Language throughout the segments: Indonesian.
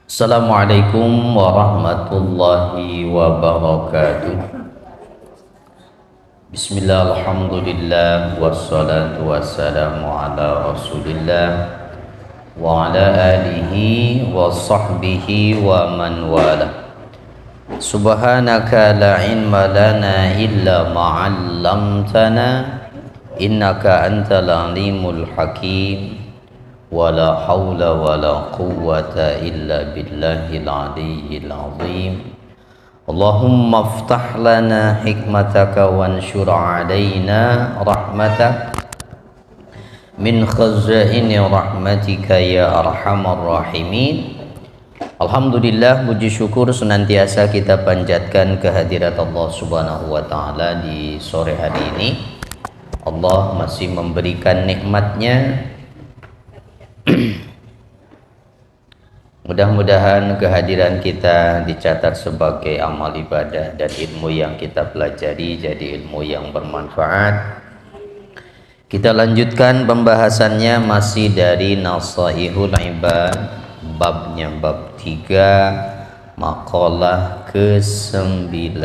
Assalamualaikum warahmatullahi wabarakatuh. Bismillah, alhamdulillah, wassalatu wassalamu ala rasulillah wa ala alihi wa sahbihi wa man wala. Subhanaka la ilma lana illa ma'allamtana innaka antal alimul hakim. Wala haula wala quwwata illa billahil aliyyil azim. Allahumma aftah lana hikmataka wanshur alaina rahmatak min khazaini rahmatika ya arhamar rahimin. Alhamdulillah, puji syukur senantiasa kita panjatkan kehadirat Allah Subhanahu wa taala di sore hari ini. Allah masih memberikan nikmatnya. Mudah-mudahan kehadiran kita dicatat sebagai amal ibadah dan ilmu yang kita pelajari jadi ilmu yang bermanfaat. Kita lanjutkan pembahasannya masih dari Nasaihul Ibad, babnya bab 3, maqalah ke-9.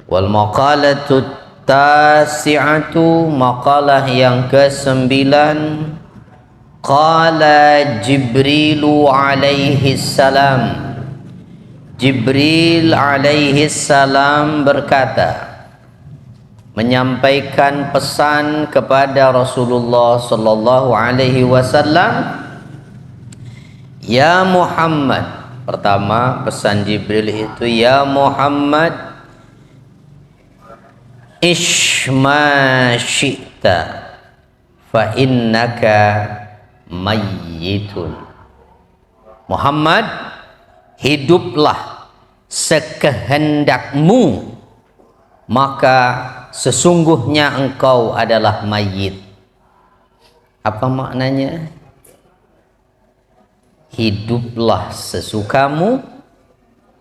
Wal maqalatu tasi'atu, maqalah yang ke-9. Qala Jibrilu alaihi salam. Jibril alaihi salam berkata, menyampaikan pesan kepada Rasulullah sallallahu alaihi wasallam. Ya Muhammad. Pertama, pesan Jibril itu, ya Muhammad, ishma syi'ta fa innaka mayyitun. Muhammad, hiduplah sekehendakmu, maka sesungguhnya engkau adalah mayit. Apa maknanya? Hiduplah sesukamu,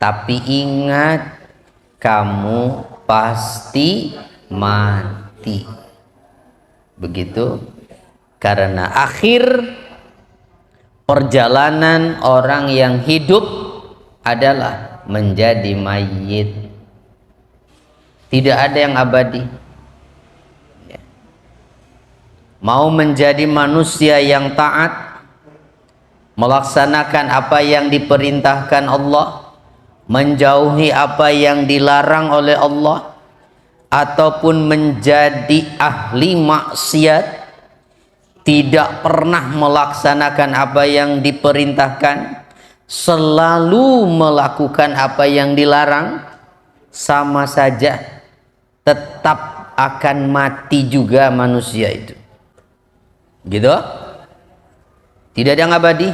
tapi ingat kamu pasti mati. Begitu. Karena akhir perjalanan orang yang hidup adalah menjadi mayit. Tidak ada yang abadi. Mau menjadi manusia yang taat, melaksanakan apa yang diperintahkan Allah, menjauhi apa yang dilarang oleh Allah, ataupun menjadi ahli maksiat, tidak pernah melaksanakan apa yang diperintahkan, selalu melakukan apa yang dilarang, sama saja tetap akan mati juga manusia itu. Gitu? Tidak ada yang abadi.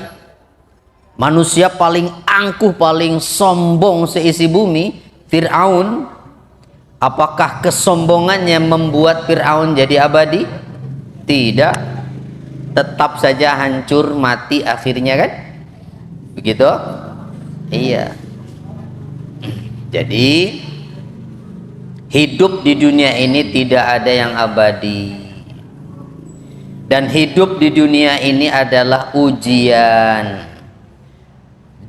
Manusia paling angkuh, paling sombong seisi bumi, Fir'aun. Apakah kesombongannya membuat Fir'aun jadi abadi? Tidak. Tetap saja hancur, mati akhirnya, kan? Begitu? Iya. Jadi hidup di dunia ini tidak ada yang abadi. Dan hidup di dunia ini adalah ujian.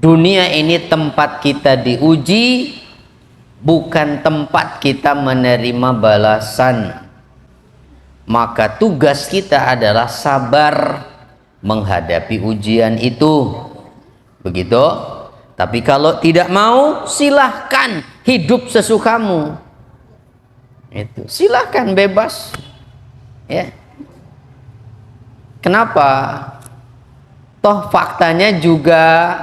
Dunia ini tempat kita diuji, bukan tempat kita menerima balasan. Maka tugas kita adalah sabar menghadapi ujian itu. Begitu. Tapi kalau tidak mau, silahkan hidup sesukamu. Itu silahkan, bebas. Ya. Kenapa? Toh faktanya juga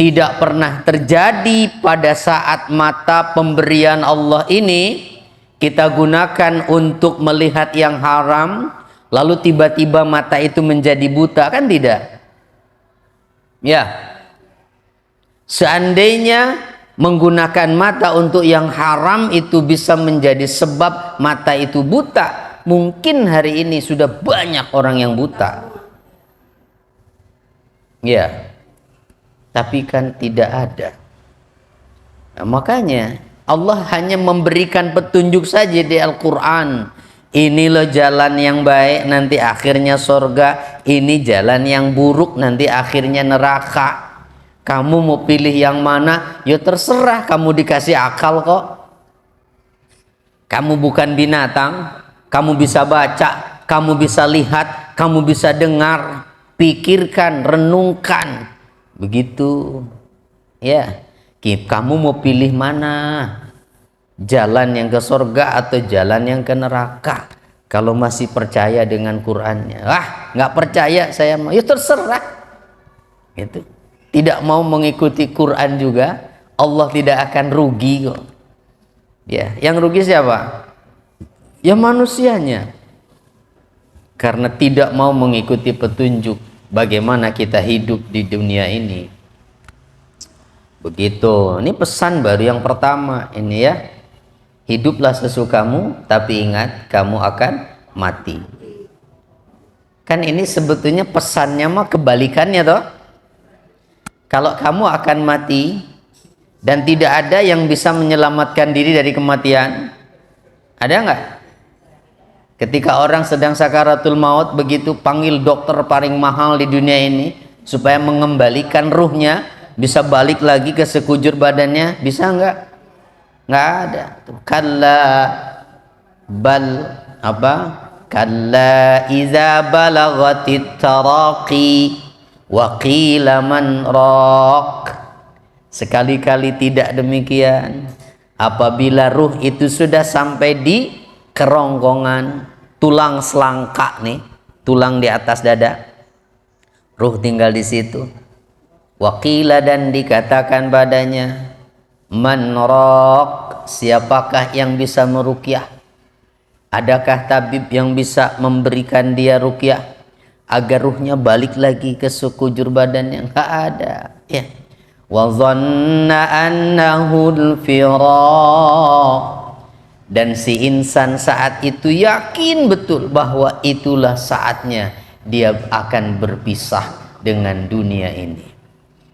tidak pernah terjadi pada saat mata pemberian Allah ini kita gunakan untuk melihat yang haram, lalu tiba-tiba mata itu menjadi buta, kan tidak? Ya. Seandainya menggunakan mata untuk yang haram itu bisa menjadi sebab mata itu buta, mungkin hari ini sudah banyak orang yang buta. Ya. Tapi kan tidak ada. Nah, makanya Allah hanya memberikan petunjuk saja di Al-Quran. Ini loh jalan yang baik, nanti akhirnya surga. Ini jalan yang buruk, nanti akhirnya neraka. Kamu mau pilih yang mana? Ya terserah, kamu dikasih akal kok. Kamu bukan binatang. Kamu bisa baca, kamu bisa lihat, kamu bisa dengar. Pikirkan, renungkan. Begitu. Ya, kamu mau pilih mana? Jalan yang ke surga atau jalan yang ke neraka? Kalau masih percaya dengan Qur'annya, nggak percaya saya mau, ya terserah. Itu tidak mau mengikuti Quran juga, Allah tidak akan rugi kok. Ya, yang rugi siapa? Ya manusianya, karena tidak mau mengikuti petunjuk bagaimana kita hidup di dunia ini. Begitu. Ini pesan baru yang pertama ini ya. Hiduplah sesukamu, tapi ingat kamu akan mati. Kan ini sebetulnya pesannya mah kebalikannya toh. Kalau kamu akan mati dan tidak ada yang bisa menyelamatkan diri dari kematian, ada nggak? Ketika orang sedang sakaratul maut, begitu panggil dokter paling mahal di dunia ini supaya mengembalikan ruhnya, bisa balik lagi ke sekujur badannya, bisa nggak? Nggak ada. Kalla bal apa? Kalla iza balagatit taraqi wa qila man raq. Sekali-kali tidak demikian. Apabila ruh itu sudah sampai di kerongkongan, tulang selangka nih, tulang di atas dada, ruh tinggal di situ. Wa qila, dan dikatakan padanya, man raq, siapakah yang bisa meruqyah? Adakah tabib yang bisa memberikan dia ruqyah agar ruhnya balik lagi ke sekujur badannya? Enggak ada. Ya. Wa dhanna annahu al-firaq, dan si insan saat itu yakin betul bahwa itulah saatnya dia akan berpisah dengan dunia ini.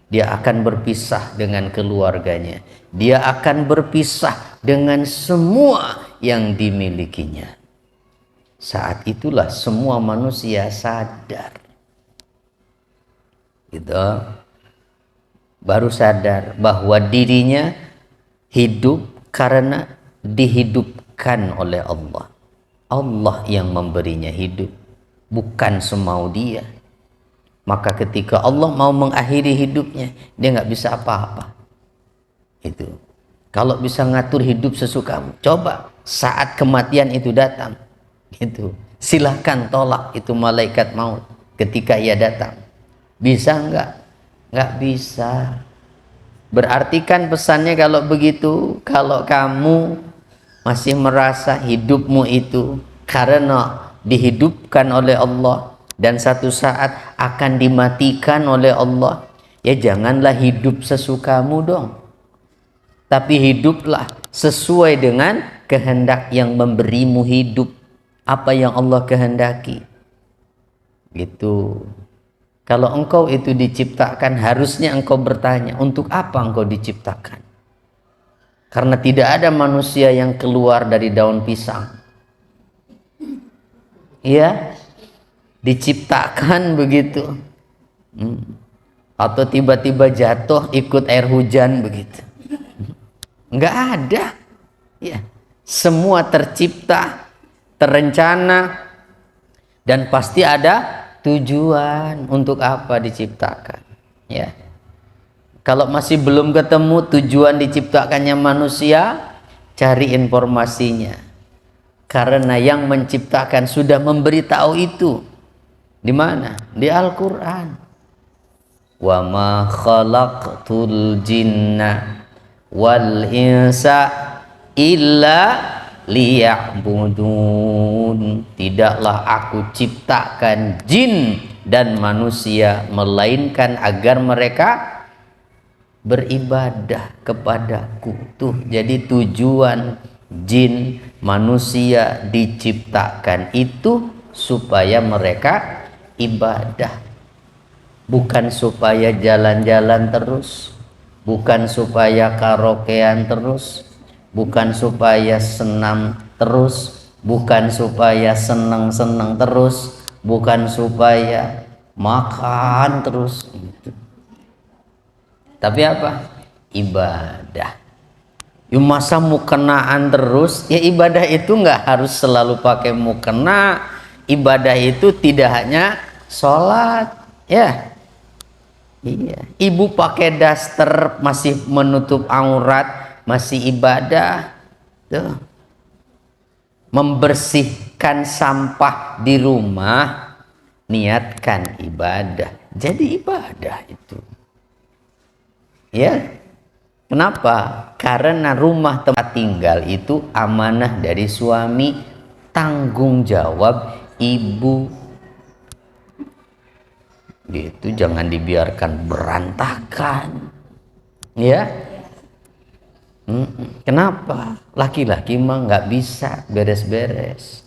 Dia akan berpisah dengan keluarganya. Dia akan berpisah dengan semua yang dimilikinya. Saat itulah semua manusia sadar. Gitu. Baru sadar bahwa dirinya hidup karena dihidupkan oleh Allah. Allah yang memberinya hidup, bukan semau dia. Maka ketika Allah mau mengakhiri hidupnya, dia nggak bisa apa-apa. Itu. Kalau bisa ngatur hidup sesukamu, coba saat kematian itu datang, itu silahkan tolak itu malaikat maut ketika ia datang. Bisa nggak? Nggak bisa. Berarti kan pesannya kalau begitu, kalau kamu masih merasa hidupmu itu karena dihidupkan oleh Allah dan satu saat akan dimatikan oleh Allah, ya janganlah hidup sesukamu dong. Tapi hiduplah sesuai dengan kehendak yang memberimu hidup, apa yang Allah kehendaki. Gitu. Kalau engkau itu diciptakan, harusnya engkau bertanya, untuk apa engkau diciptakan? Karena tidak ada manusia yang keluar dari daun pisang. Iya, diciptakan begitu. Atau tiba-tiba jatuh ikut air hujan begitu. Enggak ada. Ya, semua tercipta, terencana, dan pasti ada tujuan untuk apa diciptakan. Ya. Kalau masih belum ketemu tujuan diciptakannya manusia, cari informasinya. Karena yang menciptakan sudah memberitahu itu. Di mana? Di Al-Qur'an. Wa ma khalaqtul jinna wal insa illa liya'budun. Tidaklah aku ciptakan jin dan manusia melainkan agar mereka beribadah kepadaku. Tuh, jadi tujuan jin manusia diciptakan itu supaya mereka ibadah, bukan supaya jalan-jalan terus, bukan supaya karaokean terus, bukan supaya senam terus, bukan supaya senang-senang terus, bukan supaya makan terus gitu. Tapi apa? Ibadah. Ya masa mukenaan terus? Ya ibadah itu nggak harus selalu pakai mukena. Ibadah itu tidak hanya sholat, ya. Iya. Ibu pakai daster masih menutup aurat, masih ibadah. Tuh. Membersihkan sampah di rumah, niatkan ibadah. Jadi ibadah itu. Ya. Kenapa? Karena rumah tempat tinggal itu amanah dari suami, tanggung jawab ibu. Itu jangan dibiarkan berantakan. Ya. Kenapa? Laki-laki mah nggak bisa beres-beres.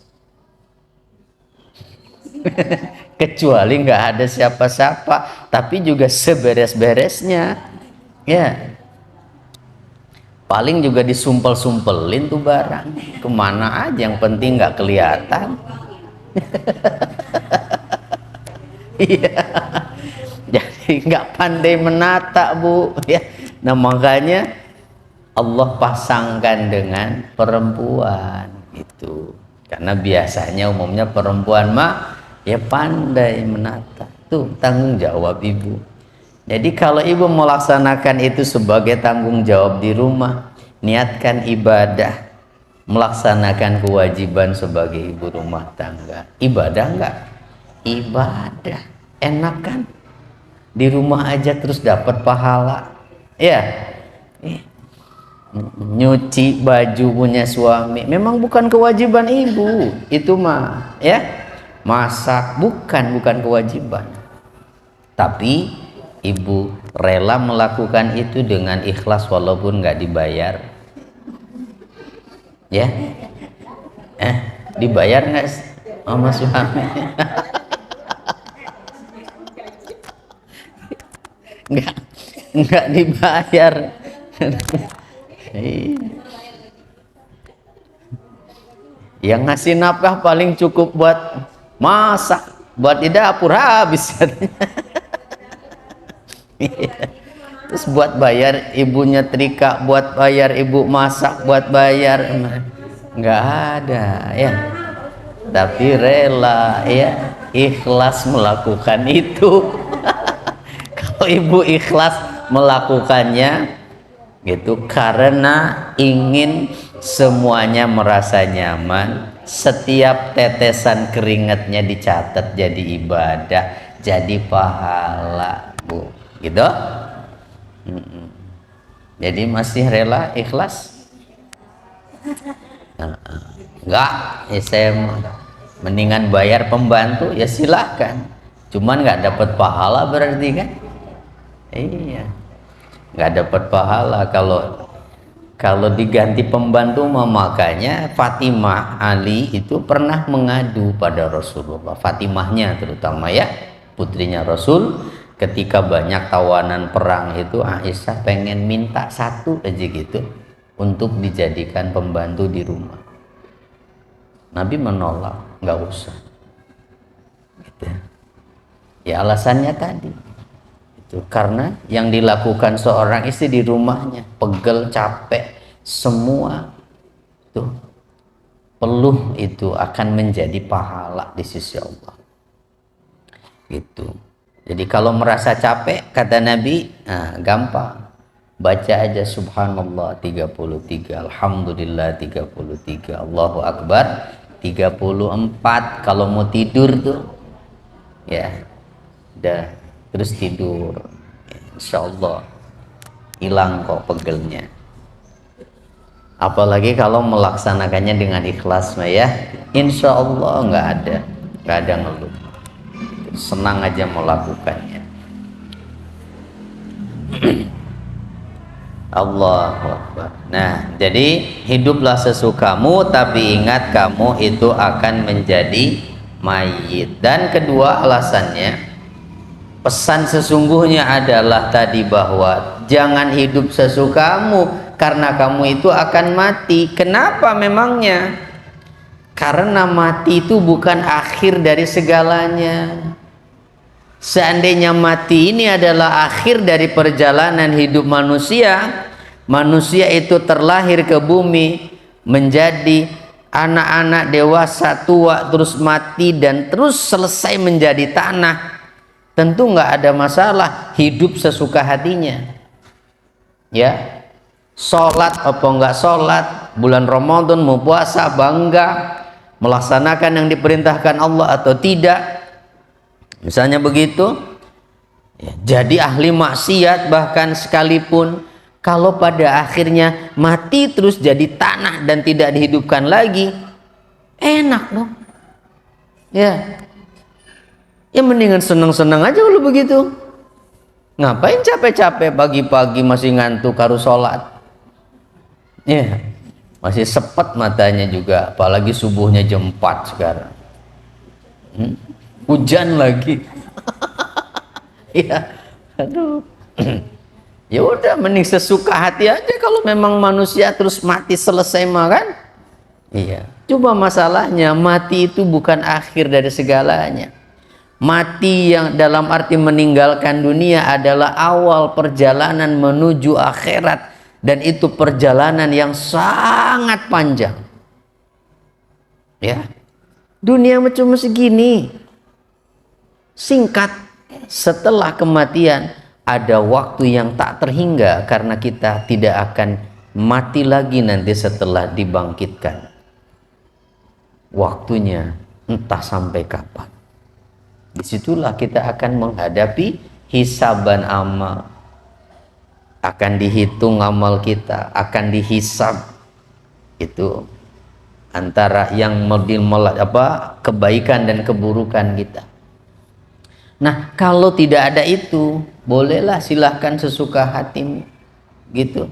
Kecuali nggak ada siapa-siapa, tapi juga seberes-beresnya. Ya. Paling juga disumpel-sumpelin tuh barang. Kemana aja yang penting nggak kelihatan. Iya. Jadi nggak pandai menata, Bu. Ya. Nah makanya Allah pasangkan dengan perempuan itu. Karena biasanya umumnya perempuan mah ya pandai menata. Tuh tanggung jawab ibu. Jadi kalau ibu melaksanakan itu sebagai tanggung jawab di rumah, niatkan ibadah, melaksanakan kewajiban sebagai ibu rumah tangga. Ibadah enggak? Ibadah. Enak kan? Di rumah aja terus dapat pahala. Ya. Nyuci baju punya suami memang bukan kewajiban ibu, itu mah ya. Masak bukan kewajiban, tapi ibu rela melakukan itu dengan ikhlas walaupun nggak dibayar. Ya. Dibayar nggak sama suami? nggak dibayar. Yang ngasih nafkah paling cukup buat masak, buat di dapur habis. Terus buat bayar ibunya trika, buat bayar ibu masak, buat bayar nggak ada ya. Tapi rela ya, ikhlas melakukan itu. Kalau ibu ikhlas melakukannya gitu karena ingin semuanya merasa nyaman, setiap tetesan keringatnya dicatat jadi ibadah, jadi pahala, Bu. Gitu. Jadi masih rela ikhlas? Enggak, ya saya mendingan bayar pembantu ya silahkan. Cuman nggak dapat pahala berarti kan? Iya. Nggak dapat pahala kalau diganti pembantu. Makanya Fatimah Ali itu pernah mengadu pada Rasulullah, Fatimahnya terutama ya, putrinya Rasul, ketika banyak tawanan perang itu Aisyah pengen minta satu aja gitu untuk dijadikan pembantu di rumah. Nabi menolak, nggak usah gitu. Ya alasannya tadi karena yang dilakukan seorang istri di rumahnya pegel, capek, semua tuh peluh itu akan menjadi pahala di sisi Allah gitu. Jadi kalau merasa capek kata Nabi, gampang, baca aja subhanallah 33, alhamdulillah 33, Allahu akbar 34. Kalau mau tidur tuh ya udah terus tidur, insya Allah hilang kok pegelnya. Apalagi kalau melaksanakannya dengan ikhlas ya, insya Allah nggak ada ngeluh, senang aja melakukannya. Allahu Akbar. Nah jadi hiduplah sesukamu, tapi ingat kamu itu akan menjadi mayit. Dan kedua alasannya, pesan sesungguhnya adalah tadi bahwa jangan hidup sesukamu karena kamu itu akan mati. Kenapa memangnya? Karena mati itu bukan akhir dari segalanya. Seandainya mati ini adalah akhir dari perjalanan hidup manusia, manusia itu terlahir ke bumi menjadi anak-anak dewasa, tua, terus mati dan terus selesai menjadi tanah, tentu nggak ada masalah, hidup sesuka hatinya. Ya, sholat apa nggak sholat, bulan Ramadan mau puasa bangga, melaksanakan yang diperintahkan Allah atau tidak, misalnya begitu. Ya, jadi ahli maksiat bahkan sekalipun, kalau pada akhirnya mati terus jadi tanah dan tidak dihidupkan lagi, enak dong. Ya, ya mendingan seneng-seneng aja kalau begitu. Ngapain capek-capek pagi-pagi masih ngantuk harus sholat. Ya, masih sepet matanya juga, apalagi subuhnya jam 4 sekarang. Hujan lagi. Ya, aduh. Ya udah, mending sesuka hati aja kalau memang manusia terus mati selesai mah kan. Iya. Coba masalahnya mati itu bukan akhir dari segalanya. Mati yang dalam arti meninggalkan dunia adalah awal perjalanan menuju akhirat, dan itu perjalanan yang sangat panjang. Ya. Dunia cuma segini. Singkat. Setelah kematian ada waktu yang tak terhingga, karena kita tidak akan mati lagi nanti setelah dibangkitkan. Waktunya entah sampai kapan. Disitulah kita akan menghadapi hisaban amal. Akan dihitung amal kita, akan dihisab. Itu antara yang kebaikan dan keburukan kita. Nah, kalau tidak ada itu, bolehlah silahkan sesuka hatimu, gitu,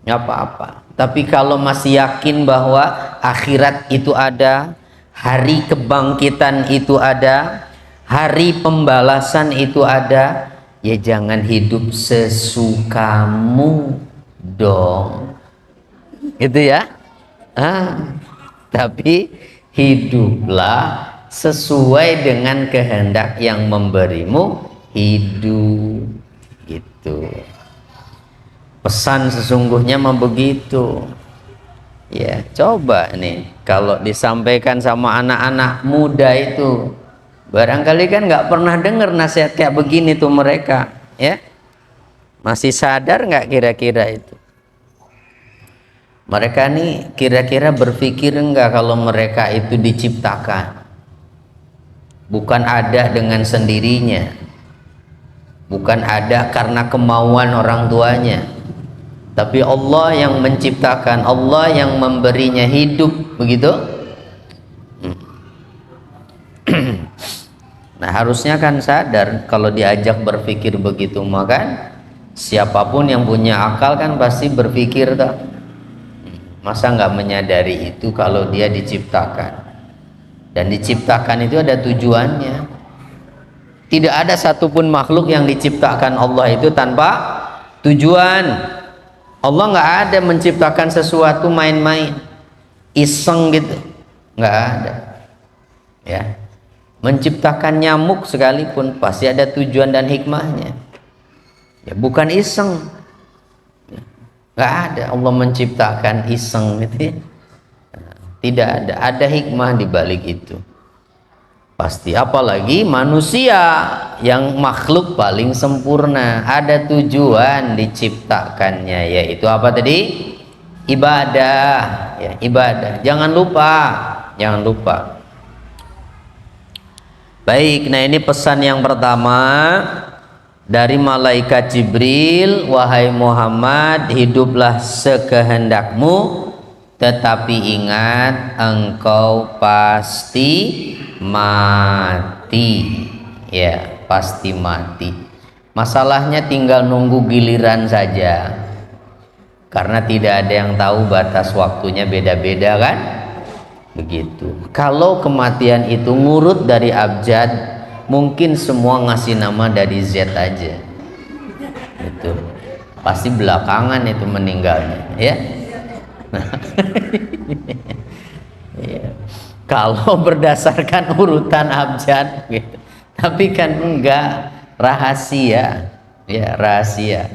nggak apa-apa. Tapi kalau masih yakin bahwa akhirat itu ada, hari kebangkitan itu ada, hari pembalasan itu ada, ya jangan hidup sesukamu dong, gitu ya. Tapi hiduplah sesuai dengan kehendak yang memberimu hidup, gitu. Pesan sesungguhnya mah begitu. Ya, coba nih kalau disampaikan sama anak-anak muda itu, barangkali kan nggak pernah dengar nasihat kayak begini tuh mereka, ya. Masih sadar nggak kira-kira itu? Mereka nih kira-kira berpikir nggak kalau mereka itu diciptakan? Bukan ada dengan sendirinya, bukan ada karena kemauan orang tuanya, tapi Allah yang menciptakan, Allah yang memberinya hidup, begitu. Nah, harusnya kan sadar kalau diajak berpikir begitu, maka siapapun yang punya akal kan pasti berpikir toh. Masa nggak menyadari itu kalau dia diciptakan? Dan diciptakan itu ada tujuannya. Tidak ada satupun makhluk yang diciptakan Allah itu tanpa tujuan. Allah nggak ada menciptakan sesuatu main-main, iseng gitu, nggak ada. Ya, menciptakan nyamuk sekalipun pasti ada tujuan dan hikmahnya. Ya, bukan iseng. Nggak ada Allah menciptakan iseng gitu ya. Tidak ada hikmah di balik itu. Pasti, apalagi manusia yang makhluk paling sempurna, ada tujuan diciptakannya, yaitu apa tadi? Ibadah, ya, ibadah. Jangan lupa. Baik, nah ini pesan yang pertama dari malaikat Jibril, wahai Muhammad, hiduplah sekehendakmu, tetapi ingat engkau pasti mati. Ya, pasti mati. Masalahnya tinggal nunggu giliran saja, karena tidak ada yang tahu batas waktunya, beda-beda kan, begitu. Kalau kematian itu ngurut dari abjad, mungkin semua ngasih nama dari Z aja, itu pasti belakangan itu meninggalnya, ya. Nah, ya. kalau berdasarkan urutan abjad gitu. Tapi kan enggak, rahasia ya, rahasia.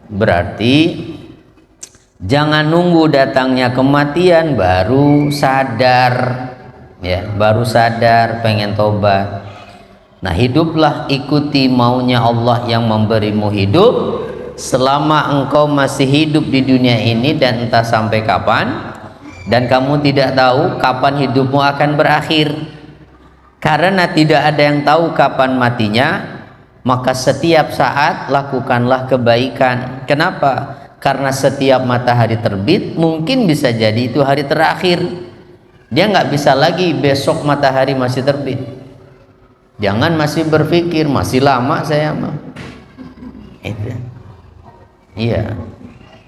Berarti jangan nunggu datangnya kematian baru sadar ya, baru sadar pengen tobat. Nah, hiduplah ikuti maunya Allah yang memberimu hidup selama engkau masih hidup di dunia ini, dan entah sampai kapan, dan kamu tidak tahu kapan hidupmu akan berakhir. Karena tidak ada yang tahu kapan matinya, maka setiap saat lakukanlah kebaikan. Kenapa? Karena setiap matahari terbit mungkin bisa jadi itu hari terakhir. Dia nggak bisa lagi besok matahari masih terbit. Jangan masih berpikir masih lama saya mah. Itu. Iya.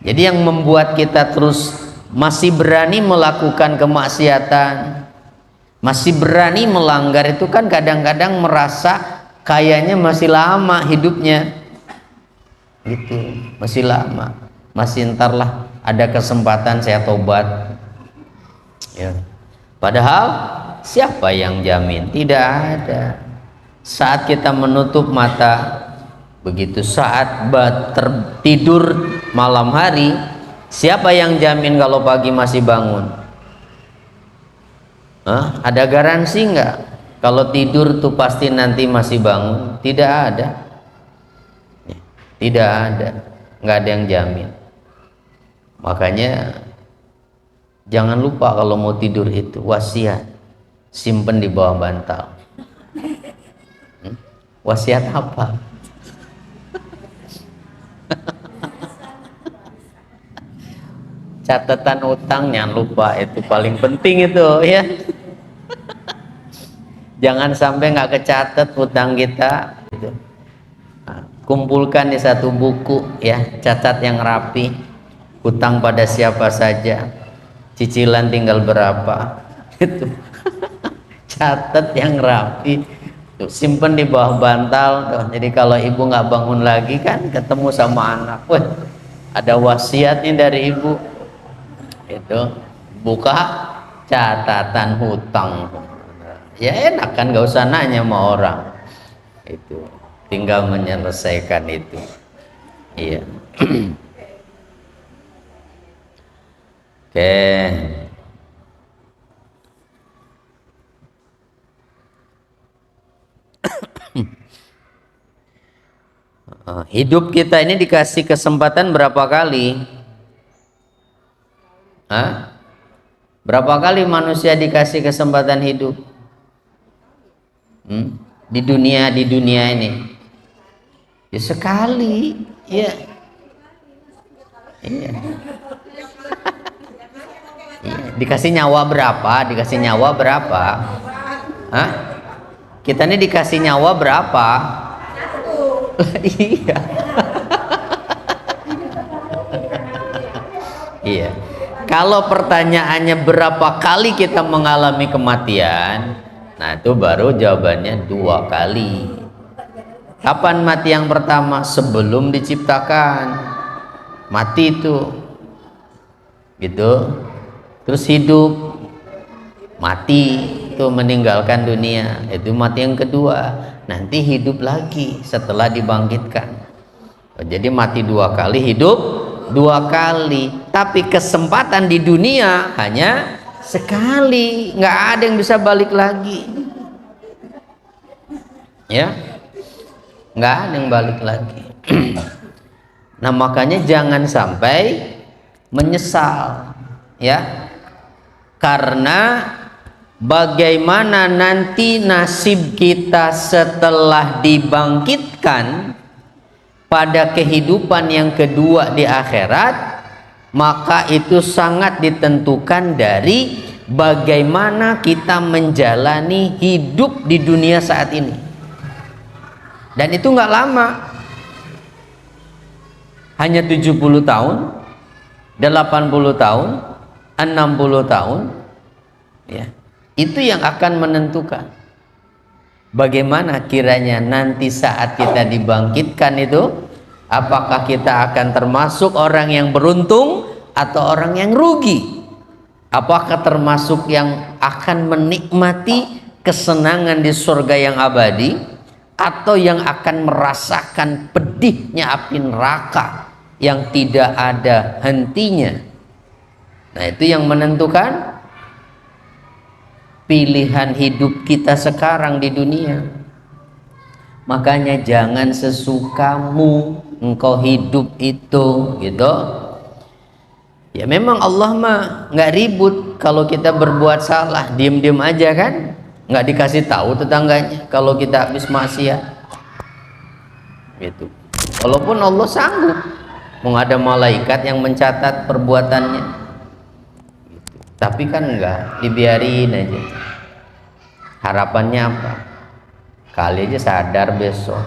Jadi yang membuat kita terus masih berani melakukan kemaksiatan, masih berani melanggar itu kan kadang-kadang merasa kayaknya masih lama hidupnya. Gitu, masih lama. Masih entarlah ada kesempatan saya tobat. Ya. Padahal siapa yang jamin? Tidak ada. Saat kita menutup mata, begitu saat tertidur malam hari, siapa yang jamin kalau pagi masih bangun? Ada garansi nggak kalau tidur tuh pasti nanti masih bangun? Tidak ada. Tidak ada. Nggak ada yang jamin. Makanya jangan lupa kalau mau tidur itu wasiat simpen di bawah bantal. Wasiat apa? Catatan utang jangan lupa, itu paling penting itu ya. Jangan sampai nggak kecatat utang kita. Nah, kumpulkan di satu buku ya, catat yang rapi. Utang pada siapa saja, cicilan tinggal berapa, itu. Catat yang rapi, tuh, simpen di bawah bantal tuh. Jadi kalau ibu nggak bangun lagi kan ketemu sama anak, wah ada wasiatnya dari ibu. Itu buka catatan hutang, ya enak kan, nggak usah nanya sama orang, itu tinggal menyelesaikan itu. Iya. Oke. Hidup kita ini dikasih kesempatan berapa kali? Berapa kali manusia dikasih kesempatan hidup? Di dunia ini? Ya sekali, ya. Iya. Dikasih nyawa berapa? Dikasih nyawa berapa? Kita ini dikasih nyawa berapa? Iya. Iya. Kalau pertanyaannya berapa kali kita mengalami kematian, nah itu baru jawabannya 2 kali. Kapan mati yang pertama? Sebelum diciptakan. Mati itu. Gitu. Terus hidup, mati, itu meninggalkan dunia, itu mati yang kedua. Nanti hidup lagi setelah dibangkitkan. Jadi mati 2 kali, hidup 2 kali. Tapi kesempatan di dunia hanya sekali, nggak ada yang bisa balik lagi. Ya, nggak ada yang balik lagi. Nah makanya jangan sampai menyesal, ya. Karena bagaimana nanti nasib kita setelah dibangkitkan pada kehidupan yang kedua di akhirat, maka itu sangat ditentukan dari bagaimana kita menjalani hidup di dunia saat ini. Dan itu nggak lama, hanya 70 tahun, 80 tahun, 60 tahun, ya. Itu yang akan menentukan bagaimana kiranya nanti saat kita dibangkitkan itu, apakah kita akan termasuk orang yang beruntung atau orang yang rugi. Apakah termasuk yang akan menikmati kesenangan di surga yang abadi, atau yang akan merasakan pedihnya api neraka yang tidak ada hentinya? Nah, itu yang menentukan pilihan hidup kita sekarang di dunia. Makanya jangan sesukamu engkau hidup itu, gitu. Ya memang Allah mah nggak ribut kalau kita berbuat salah, diem-diem aja kan, nggak dikasih tahu tetangganya kalau kita habis maksiat, gitu. Walaupun Allah sanggup, mau ada malaikat yang mencatat perbuatannya, gitu. Tapi kan enggak, dibiarin aja. Harapannya apa? Kali aja sadar besok,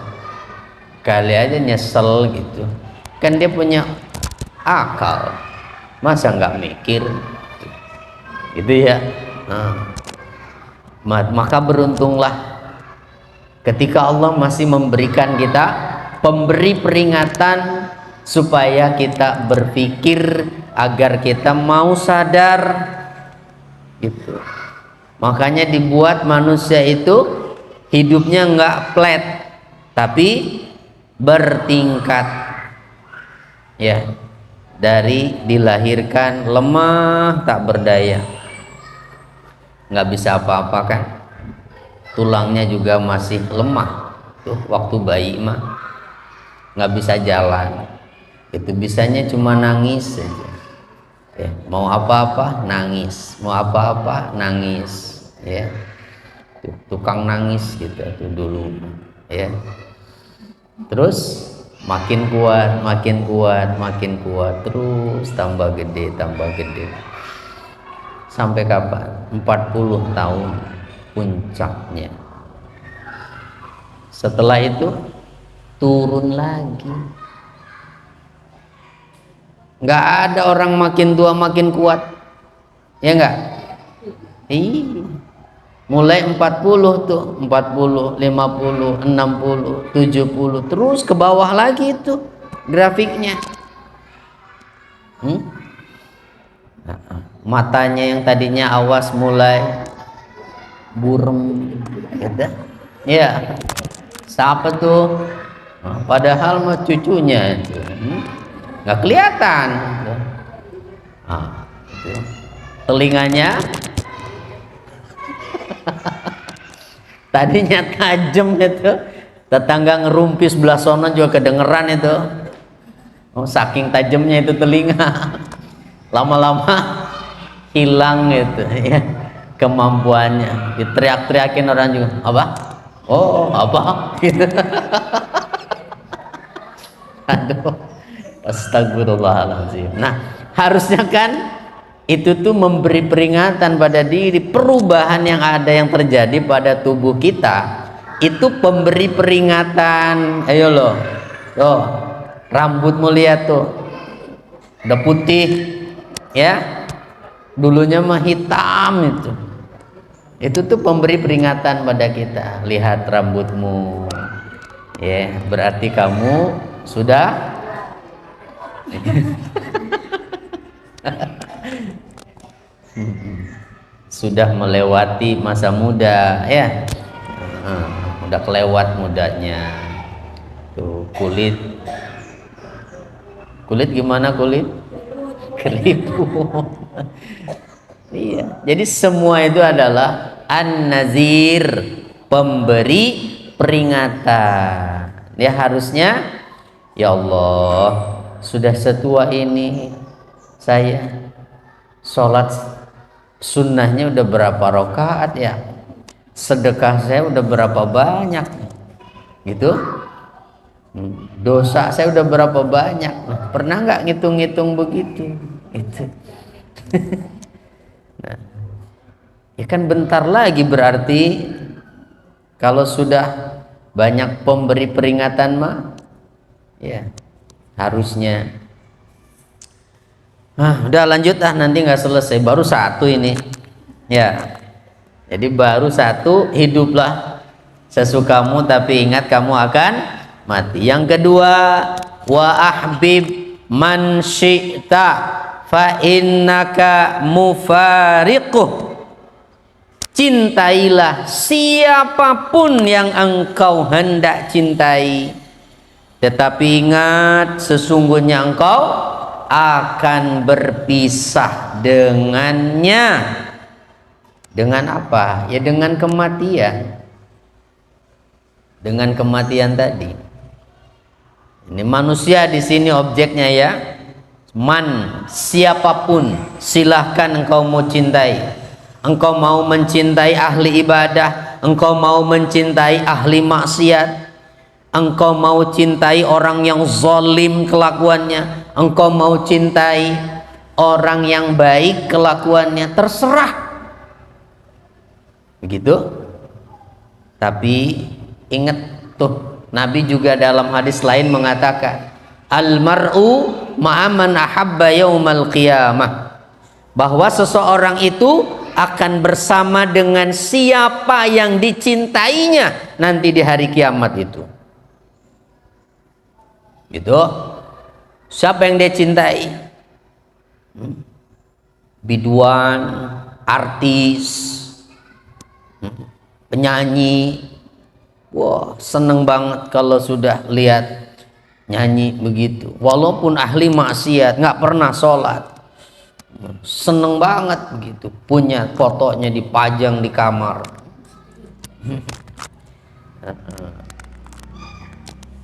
kali aja nyesel gitu. Kan dia punya akal, masa nggak mikir, gitu ya. Nah, maka beruntunglah ketika Allah masih memberikan kita pemberi peringatan supaya kita berpikir agar kita mau sadar, gitu. Makanya dibuat manusia itu hidupnya nggak flat tapi bertingkat, ya. Dari dilahirkan lemah tak berdaya, nggak bisa apa-apa kan, tulangnya juga masih lemah tuh waktu bayi mah, nggak bisa jalan, itu bisanya cuma nangis saja, ya. Mau apa-apa nangis, mau apa-apa nangis, ya. Tukang nangis gitu tuh dulu, ya. Terus makin kuat, makin kuat, makin kuat, terus tambah gede, sampai kapan? 40 tahun puncaknya. Setelah itu turun lagi. Nggak ada orang makin tua makin kuat, ya nggak? Mulai 40 tuh, 40, 50, 60, 70, terus ke bawah lagi itu grafiknya. Matanya yang tadinya awas mulai burem, gitu. Ya, siapa tuh? Padahal mah cucunya itu nggak kelihatan. Itu. Telinganya tadinya tajam itu, tetangga ngerumpis sebelah sono juga kedengeran itu. Saking tajamnya itu telinga, lama-lama hilang gitu, ya, kemampuannya. Diteriak-teriakin orang juga, apa? Oh, apa? Gitu. Aduh, astagfirullahaladzim. Nah, harusnya kan itu tuh memberi peringatan pada diri, perubahan yang ada yang terjadi pada tubuh kita itu pemberi peringatan. Ayo loh, tuh rambutmu lihat tuh udah putih, ya, dulunya mah hitam. Itu tuh pemberi peringatan pada kita. Lihat rambutmu, ya, berarti kamu sudah sudah melewati masa muda, ya. Udah kelewat mudanya. Tuh kulit gimana kulit? Keriput. Iya. Jadi semua itu adalah an-nazir, pemberi peringatan. Ya harusnya, ya Allah, sudah setua ini saya sholat sunnahnya udah berapa rakaat ya, sedekah saya udah berapa banyak, gitu. Dosa saya udah berapa banyak. Pernah nggak ngitung-ngitung begitu? Itu. Nah, ya kan bentar lagi berarti kalau sudah banyak pemberi peringatan mah, ya harusnya. Udah lanjut nanti nggak selesai, baru satu ini, ya. Jadi baru satu, hiduplah sesukamu tapi ingat kamu akan mati. Yang kedua, wa ahbib man syi'ta fa innaka mufariquh, cintailah siapapun yang engkau hendak cintai, tetapi ingat sesungguhnya engkau akan berpisah dengannya. Dengan apa? Ya dengan kematian. Dengan kematian tadi. Ini manusia di sini objeknya ya. Man, siapapun silahkan engkau mau cintai. Engkau mau mencintai ahli ibadah, engkau mau mencintai ahli maksiat, engkau mau cintai orang yang zalim kelakuannya, engkau mau cintai orang yang baik kelakuannya, terserah. Begitu. Tapi ingat tuh, Nabi juga dalam hadis lain mengatakan, al-mar'u ma'aman ahabba yaumal qiyamah, bahwa seseorang itu akan bersama dengan siapa yang dicintainya nanti di hari kiamat itu. Gitu. Siapa yang dia cintai? Biduan, artis, penyanyi. Wah, seneng banget kalau sudah lihat nyanyi begitu. Walaupun ahli maksiat, nggak pernah sholat, seneng banget begitu. Punya fotonya dipajang di kamar.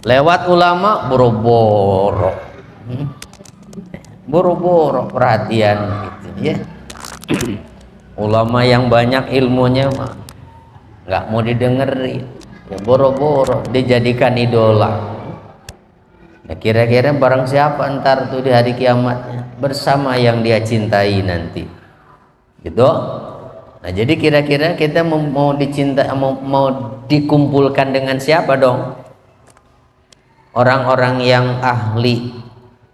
Lewat ulama boro-boro, boro-boro perhatian gitu ya. Ulama yang banyak ilmunya mah nggak mau didengerin, ya boro-boro dijadikan idola. Nah, kira-kira barang siapa ntar tuh di hari kiamatnya bersama yang dia cintai nanti, gitu. Nah, jadi kira-kira kita mau dicinta, mau dikumpulkan dengan siapa dong? Orang-orang yang ahli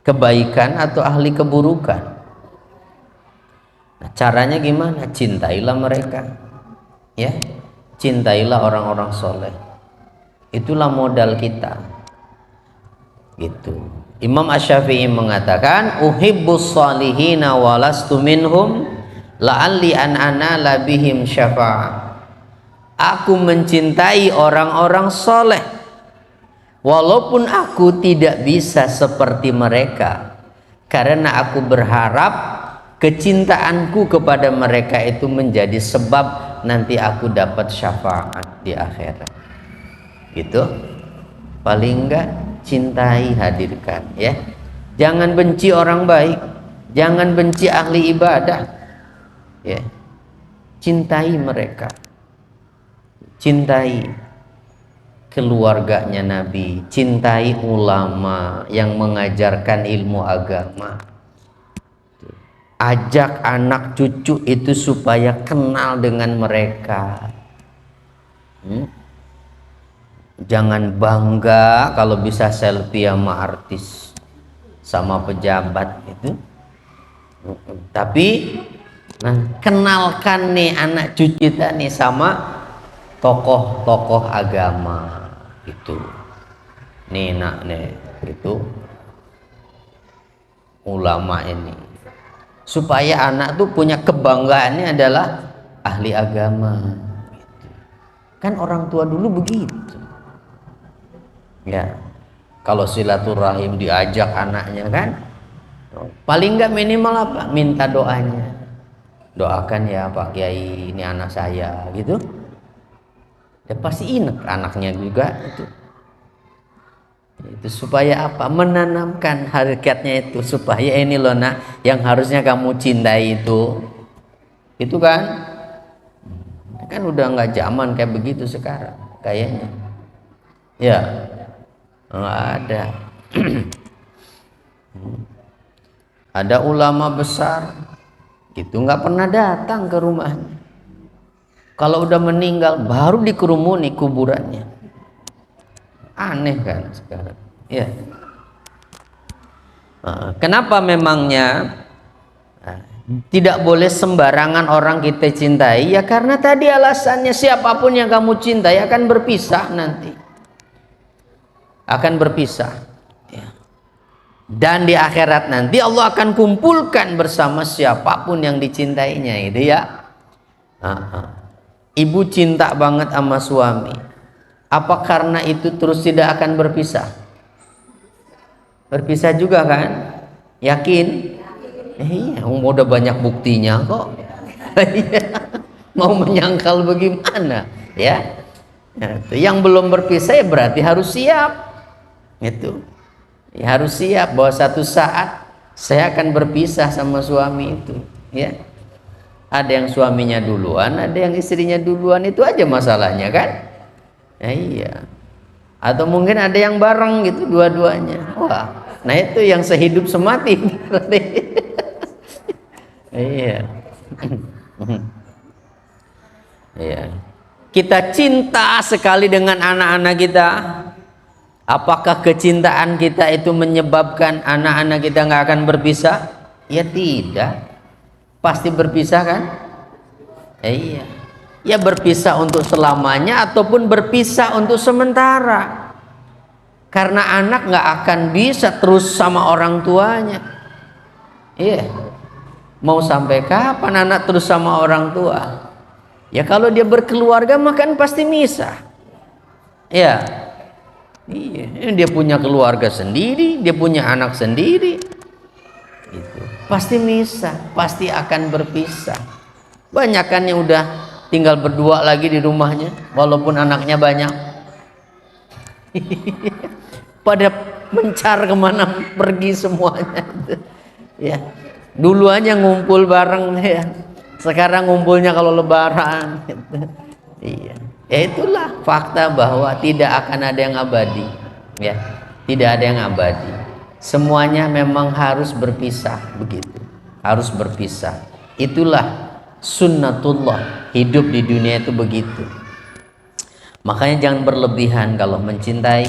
kebaikan atau ahli keburukan? Nah, caranya gimana? Cintailah mereka, ya. Cintailah orang-orang soleh. Itulah modal kita, gitu. Imam Asy-Syafi'i mengatakan, uhibbus salihina walastu minhum la'alli an anala bihim syafa'ah. Aku mencintai orang-orang soleh walaupun aku tidak bisa seperti mereka, karena aku berharap kecintaanku kepada mereka itu menjadi sebab nanti aku dapat syafaat di akhirat. Gitu. Paling enggak cintai, hadirkan ya. Jangan benci orang baik, jangan benci ahli ibadah. Ya. Cintai mereka. Cintai keluarganya Nabi, cintai ulama yang mengajarkan ilmu agama. Ajak anak cucu itu supaya kenal dengan mereka. Jangan bangga kalau bisa selfie sama artis, sama pejabat itu. Tapi kenalkan nih anak cucu kita nih sama tokoh-tokoh agama itu. Nih nak nih itu ulama ini, supaya anak tuh punya kebanggaannya adalah ahli agama gitu. Kan orang tua dulu begitu ya. Kalau silaturahim diajak anaknya kan, paling nggak minimal apa, minta doanya, doakan ya Pak Kiai ini anak saya gitu. Ya pasti ingat anaknya juga itu supaya apa, menanamkan harikatnya itu, supaya ini loh nak yang harusnya kamu cintai itu kan udah nggak zaman kayak begitu sekarang kayaknya ya, nggak ada. Ada ulama besar itu nggak pernah datang ke rumahnya, kalau udah meninggal baru dikerumuni kuburannya. Aneh kan sekarang ya. Kenapa memangnya tidak boleh sembarangan orang kita cintai? Ya karena tadi alasannya, siapapun yang kamu cintai akan berpisah nanti, akan berpisah ya. Dan di akhirat nanti Allah akan kumpulkan bersama siapapun yang dicintainya, itu ya. Ibu cinta banget sama suami. Apa karena itu terus tidak akan berpisah? Berpisah juga kan? Yakin? Iya, udah banyak buktinya kok. Mau menyangkal bagaimana? Ya. Yang belum berpisah ya berarti harus siap. Itu. Ya, harus siap bahwa satu saat saya akan berpisah sama suami itu, ya. Ada yang suaminya duluan, ada yang istrinya duluan, itu aja masalahnya kan? Ya, iya. Atau mungkin ada yang bareng gitu dua-duanya. Wah, nah itu yang sehidup semati. Iya. Iya. Kita cinta sekali dengan anak-anak kita. Apakah kecintaan kita itu menyebabkan anak-anak kita nggak akan berpisah? Ya tidak. Pasti berpisah kan? Iya. Ya berpisah untuk selamanya ataupun berpisah untuk sementara. Karena anak nggak akan bisa terus sama orang tuanya. Iya. Mau sampai kapan anak terus sama orang tua? Ya kalau dia berkeluarga makan pasti misah. Ya. Iya, dia punya keluarga sendiri, dia punya anak sendiri. Itu pasti misah, pasti akan berpisah. Banyak kan yang udah tinggal berdua lagi di rumahnya, walaupun anaknya banyak. Pada mencar kemana pergi semuanya. Ya, dulu aja ngumpul bareng ya. Sekarang ngumpulnya kalau lebaran. Iya. Ya itulah fakta bahwa tidak akan ada yang abadi, ya, tidak ada yang abadi. Semuanya memang harus berpisah, begitu, harus berpisah. Itulah sunnatullah, hidup di dunia itu begitu. Makanya jangan berlebihan kalau mencintai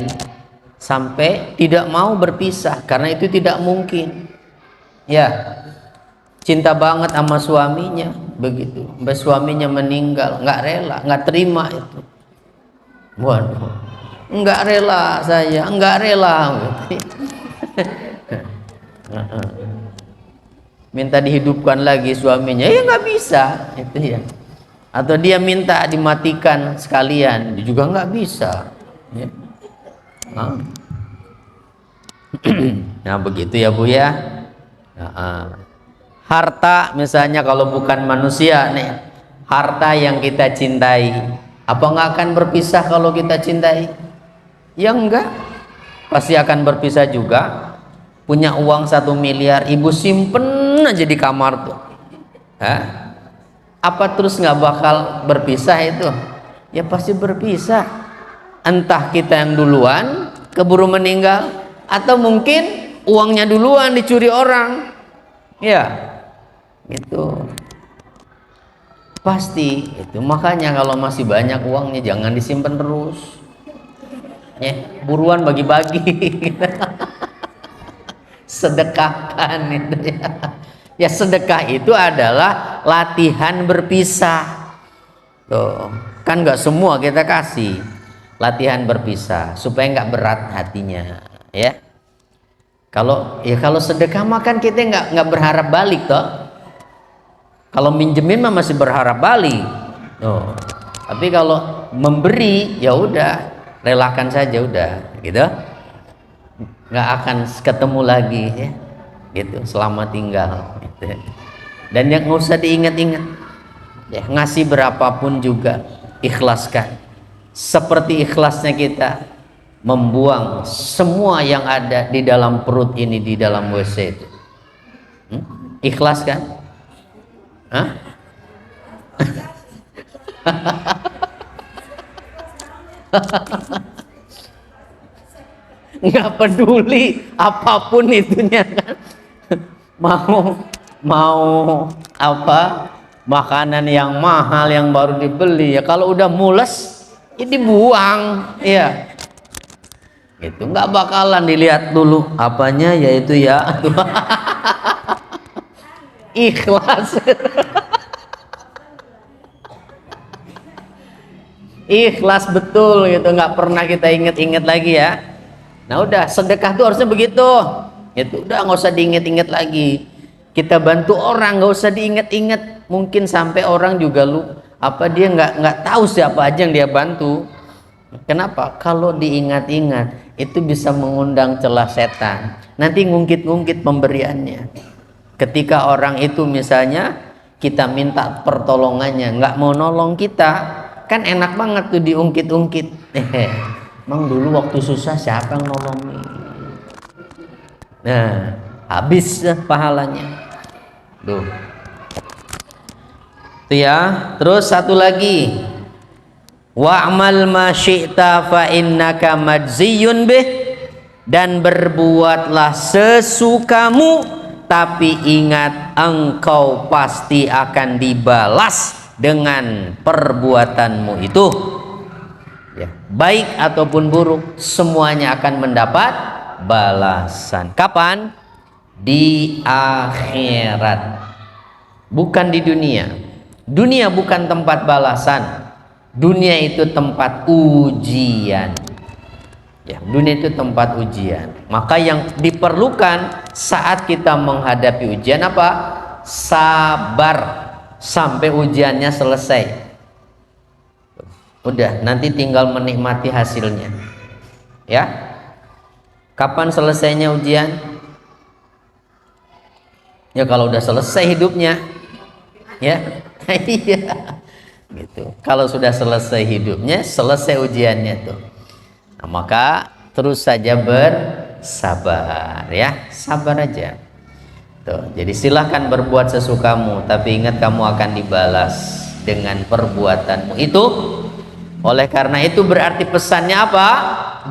sampai tidak mau berpisah, karena itu tidak mungkin. Ya, cinta banget sama suaminya, begitu, sampai suaminya meninggal, nggak rela, nggak terima itu. Waduh, nggak rela saya, nggak rela. Minta dihidupkan lagi suaminya, ya nggak bisa, itu ya. Atau dia minta dimatikan sekalian, juga nggak bisa. Ya. Nah begitu ya Bu ya. Harta misalnya kalau bukan manusia nih, harta yang kita cintai, apa nggak akan berpisah kalau kita cintai? Ya enggak, pasti akan berpisah juga. Punya uang 1 miliar, ibu simpen aja di kamar tuh. Hah? Apa terus nggak bakal berpisah itu? Ya pasti berpisah. Entah kita yang duluan keburu meninggal, atau mungkin uangnya duluan dicuri orang. Ya. Itu pasti itu. Makanya kalau masih banyak uangnya jangan disimpan terus ya, buruan bagi-bagi. Sedekahkan itu ya. Ya sedekah itu adalah latihan berpisah tuh kan, nggak semua kita kasih. Latihan berpisah supaya nggak berat hatinya ya. Kalau sedekah makan kita nggak berharap balik toh. Kalau minjemin mah masih berharap balik. Oh. Tapi kalau memberi ya udah, relakan saja udah, gitu. Nggak akan ketemu lagi ya. Gitu, selama tinggal gitu. Dan yang nggak usah diingat-ingat. Ya, ngasih berapapun juga ikhlaskan. Seperti ikhlasnya kita membuang semua yang ada di dalam perut ini, di dalam WC itu. Ikhlas kan? Hah? Nggak peduli apapun itunya kan, mau apa makanan yang mahal yang baru dibeli ya, kalau udah mules ya dibuang ya. Itu nggak bakalan dilihat dulu apanya, yaitu ya ikhlas. Ikhlas betul gitu, nggak pernah kita inget-inget lagi ya. Nah udah, sedekah tuh harusnya begitu Itu udah nggak usah diinget-inget lagi. Kita bantu orang nggak usah diinget-inget. Mungkin sampai orang juga dia nggak tahu siapa aja yang dia bantu. Kenapa? Kalau diingat-ingat itu bisa mengundang celah setan. Nanti ngungkit-ngungkit pemberiannya. Ketika orang itu misalnya kita minta pertolongannya nggak mau nolong kita, kan enak banget tuh diungkit-ungkit. Emang dulu waktu susah siapa yang nolongin? Nah, habis pahalanya. Tuh. Itu ya. Terus satu lagi. Wa'mal ma syi'ta fa innaka majziyun bih, dan berbuatlah sesukamu, tapi ingat engkau pasti akan dibalas dengan perbuatanmu itu. Ya, baik ataupun buruk, semuanya akan mendapat balasan. Kapan? Di akhirat. Bukan di dunia. Dunia bukan tempat balasan. Dunia itu tempat ujian. Ya, dunia itu tempat ujian. Maka yang diperlukan saat kita menghadapi ujian apa? Sabar sampai ujiannya selesai. Udah, nanti tinggal menikmati hasilnya. Ya. Kapan selesainya ujian? Ya kalau udah selesai hidupnya. Ya. Iya. Gitu. Kalau sudah selesai hidupnya, selesai ujiannya tuh. Nah, maka terus saja bersabar ya, sabar aja. Tuh, jadi silahkan berbuat sesukamu, tapi ingat kamu akan dibalas dengan perbuatanmu itu. Oleh karena itu berarti pesannya apa?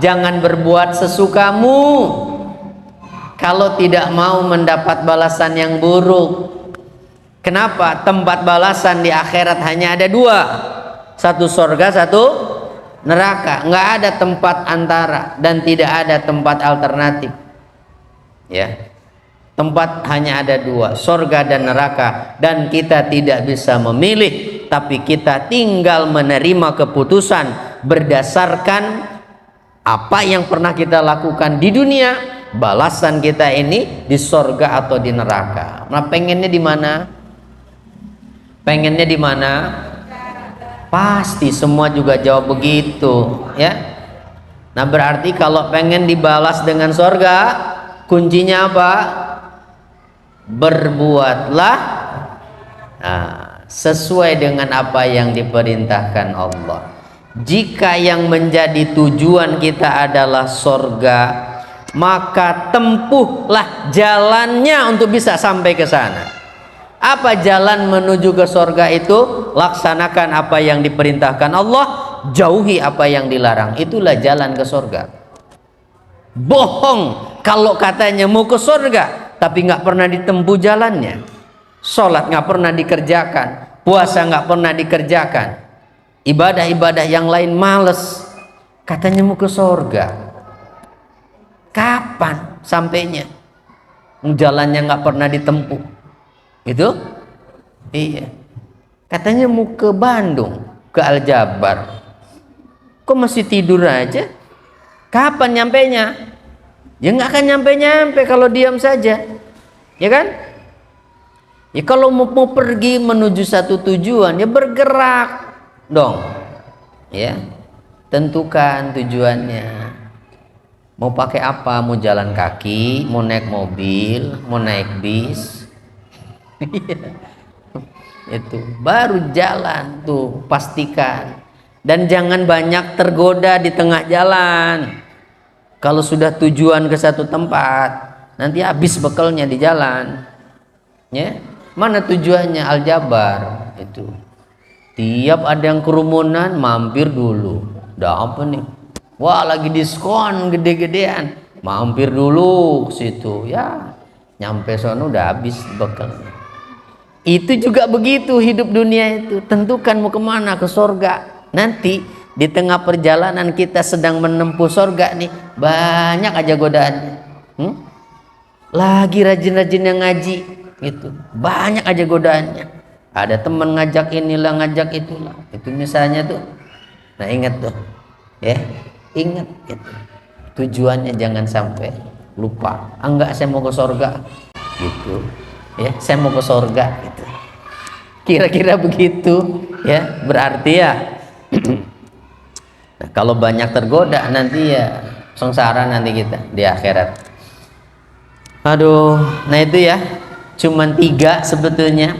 Jangan berbuat sesukamu kalau tidak mau mendapat balasan yang buruk. Kenapa? Tempat balasan di akhirat hanya ada dua, satu surga, satu neraka. Nggak ada tempat antara dan tidak ada tempat alternatif. Ya, tempat hanya ada dua, surga dan neraka, dan kita tidak bisa memilih, tapi kita tinggal menerima keputusan berdasarkan apa yang pernah kita lakukan di dunia. Balasan kita ini di surga atau di neraka. Nah, pengennya di mana? Pengennya di mana? Pasti semua juga jawab begitu, ya. Nah, berarti kalau pengen dibalas dengan surga, kuncinya apa? Berbuatlah sesuai dengan apa yang diperintahkan Allah. Jika yang menjadi tujuan kita adalah surga, maka tempuhlah jalannya untuk bisa sampai ke sana. Apa jalan menuju ke surga itu? Laksanakan apa yang diperintahkan Allah, jauhi apa yang dilarang. Itulah jalan ke surga. Bohong kalau katanya mau ke surga tapi nggak pernah ditempuh jalannya. Sholat nggak pernah dikerjakan, puasa nggak pernah dikerjakan, ibadah-ibadah yang lain males, katanya mau ke surga. Kapan sampainya? Jalannya nggak pernah ditempuh. Itu? Iya. Katanya mau ke Bandung, ke Aljabar. Kok masih tidur aja? Kapan nyampenya? Ya nggak akan nyampe-nyampe kalau diam saja. Ya kan? Ya kalau mau pergi menuju satu tujuan, ya bergerak dong. Ya. Tentukan tujuannya. Mau pakai apa? Mau jalan kaki, mau naik mobil, mau naik bis. Itu baru jalan tuh, pastikan. Dan jangan banyak tergoda di tengah jalan. Kalau sudah tujuan ke satu tempat, nanti habis bekalnya di jalan. Ya, mana tujuannya? Aljabar itu. Tiap ada yang kerumunan mampir dulu. Udah apa nih? Wah, lagi diskon gede-gedean. Mampir dulu ke situ. Ya, nyampe sono udah habis bekalnya. Itu juga begitu hidup dunia itu. Tentukan mau kemana, ke surga. Nanti di tengah perjalanan kita sedang menempuh surga nih, banyak aja godaannya. Lagi rajin-rajin yang ngaji, gitu. Banyak aja godaannya. Ada teman ngajak inilah, ngajak itulah. Itu misalnya tuh. Nah, ingat tuh, ya, ingat gitu. Tujuannya jangan sampai lupa. Enggak, saya mau ke surga. Gitu. Ya, saya mau ke surga gitu. Kira-kira begitu ya, berarti ya nah, kalau banyak tergoda nanti ya sengsara nanti kita di akhirat. Aduh, nah itu ya, cuman 3 sebetulnya,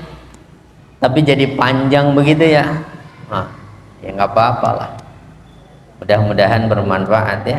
tapi jadi panjang begitu ya. Nah, ya nggak apa-apa lah. Mudah-mudahan bermanfaat ya.